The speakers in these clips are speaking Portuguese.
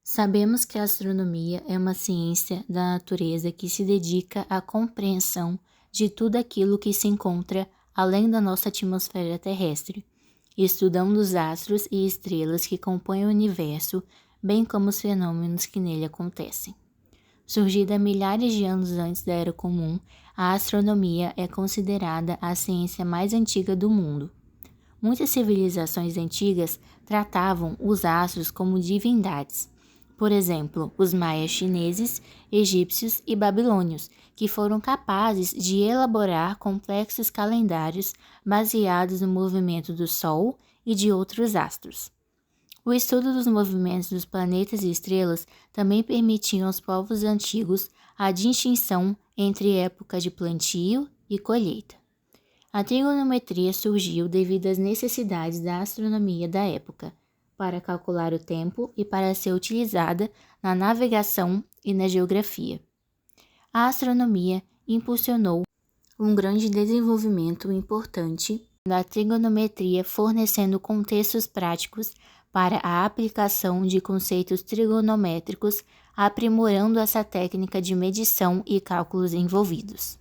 Sabemos que a astronomia é uma ciência da natureza que se dedica à compreensão de tudo aquilo que se encontra além da nossa atmosfera terrestre, estudando os astros e estrelas que compõem o universo, bem como os fenômenos que nele acontecem. Surgida milhares de anos antes da Era Comum, a astronomia é considerada a ciência mais antiga do mundo. Muitas civilizações antigas tratavam os astros como divindades. Por exemplo, os maias chineses, egípcios e babilônios, que foram capazes de elaborar complexos calendários baseados no movimento do Sol e de outros astros. O estudo dos movimentos dos planetas e estrelas também permitia aos povos antigos a distinção entre época de plantio e colheita. A trigonometria surgiu devido às necessidades da astronomia da época, para calcular o tempo e para ser utilizada na navegação e na geografia. A astronomia impulsionou um grande desenvolvimento importante da trigonometria, fornecendo contextos práticos para a aplicação de conceitos trigonométricos, aprimorando essa técnica de medição e cálculos envolvidos.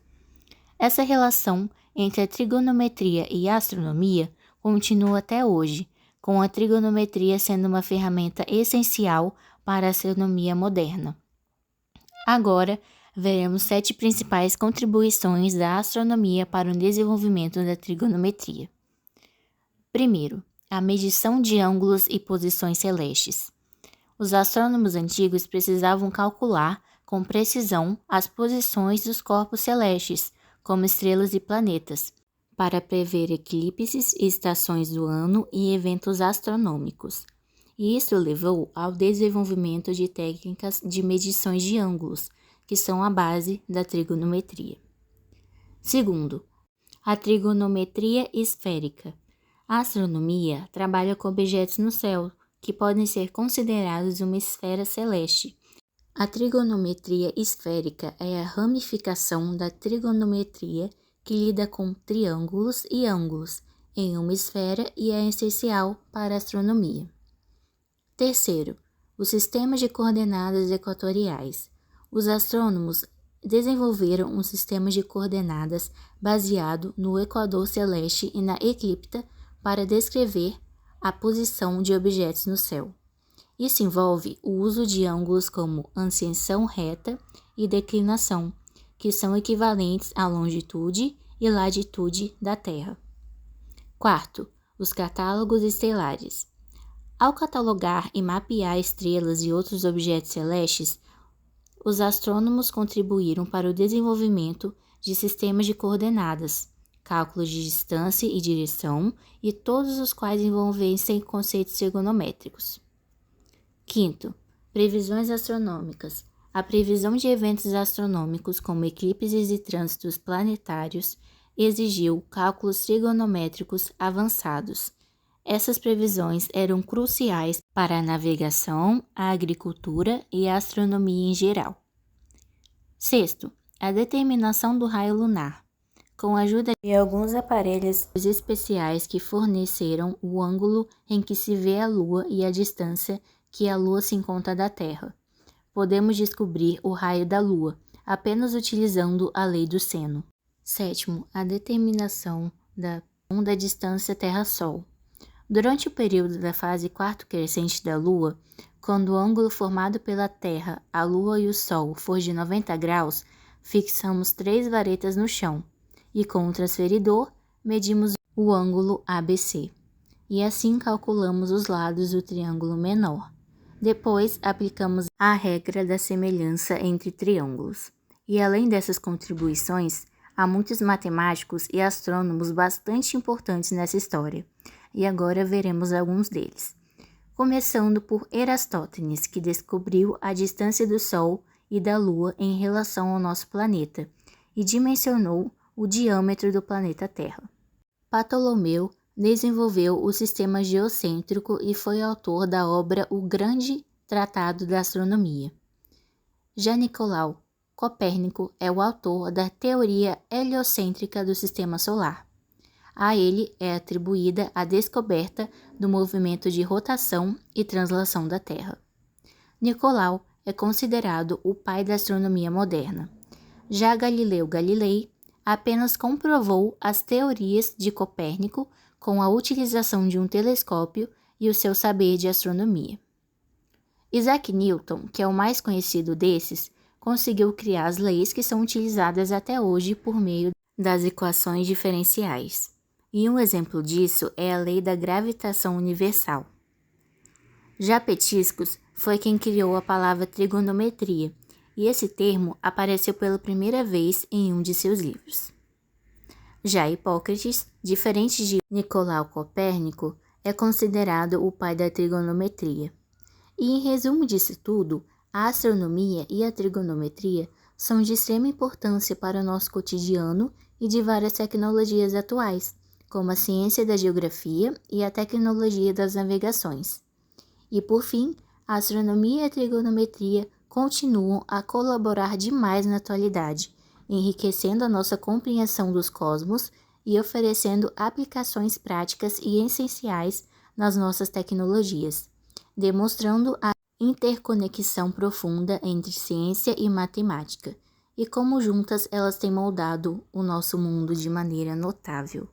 Essa relação entre a trigonometria e a astronomia continua até hoje, com a trigonometria sendo uma ferramenta essencial para a astronomia moderna. Agora, veremos 7 principais contribuições da astronomia para o desenvolvimento da trigonometria. Primeiro, a medição de ângulos e posições celestes. Os astrônomos antigos precisavam calcular com precisão as posições dos corpos celestes, como estrelas e planetas, para prever eclipses, estações do ano e eventos astronômicos. E isso levou ao desenvolvimento de técnicas de medições de ângulos, que são a base da trigonometria. Segundo, a trigonometria esférica. A astronomia trabalha com objetos no céu, que podem ser considerados uma esfera celeste. A trigonometria esférica é a ramificação da trigonometria que lida com triângulos e ângulos em uma esfera e é essencial para a astronomia. Terceiro, o sistema de coordenadas equatoriais. Os astrônomos desenvolveram um sistema de coordenadas baseado no equador celeste e na eclíptica para descrever a posição de objetos no céu. Isso envolve o uso de ângulos como ascensão reta e declinação, que são equivalentes à longitude e latitude da Terra. Quarto, os catálogos estelares. Ao catalogar e mapear estrelas e outros objetos celestes, os astrônomos contribuíram para o desenvolvimento de sistemas de coordenadas, cálculos de distância e direção, e todos os quais envolvessem conceitos trigonométricos. Quinto, previsões astronômicas. A previsão de eventos astronômicos, como eclipses e trânsitos planetários, exigiu cálculos trigonométricos avançados. Essas previsões eram cruciais para a navegação, a agricultura e a astronomia em geral. Sexto, a determinação do raio lunar. Com a ajuda de alguns aparelhos especiais que forneceram o ângulo em que se vê a Lua e a distância que a Lua se encontra da Terra, podemos descobrir o raio da Lua, apenas utilizando a lei do seno. Sétimo, a determinação da distância Terra-Sol. Durante o período da fase quarto crescente da Lua, quando o ângulo formado pela Terra, a Lua e o Sol for de 90 graus, fixamos 3 varetas no chão e com o transferidor medimos o ângulo ABC. E assim calculamos os lados do triângulo menor. Depois, aplicamos a regra da semelhança entre triângulos. E além dessas contribuições, há muitos matemáticos e astrônomos bastante importantes nessa história. E agora veremos alguns deles. Começando por Erastótenes, que descobriu a distância do Sol e da Lua em relação ao nosso planeta e dimensionou o diâmetro do planeta Terra. Ptolomeu desenvolveu o sistema geocêntrico e foi autor da obra O Grande Tratado da Astronomia. Já Nicolau Copérnico é o autor da teoria heliocêntrica do Sistema Solar. A ele é atribuída a descoberta do movimento de rotação e translação da Terra. Nicolau é considerado o pai da astronomia moderna. Já Galileu Galilei apenas comprovou as teorias de Copérnico com a utilização de um telescópio e o seu saber de astronomia. Isaac Newton, que é o mais conhecido desses, conseguiu criar as leis que são utilizadas até hoje por meio das equações diferenciais. E um exemplo disso é a lei da gravitação universal. Já Petiscus foi quem criou a palavra trigonometria, e esse termo apareceu pela primeira vez em um de seus livros. Já Hipócrates, diferente de Nicolau Copérnico, é considerado o pai da trigonometria. E em resumo disso tudo, a astronomia e a trigonometria são de extrema importância para o nosso cotidiano e de várias tecnologias atuais, como a ciência da geografia e a tecnologia das navegações. E por fim, a astronomia e a trigonometria continuam a colaborar demais na atualidade, enriquecendo a nossa compreensão dos cosmos e oferecendo aplicações práticas e essenciais nas nossas tecnologias, demonstrando a interconexão profunda entre ciência e matemática, e como juntas elas têm moldado o nosso mundo de maneira notável.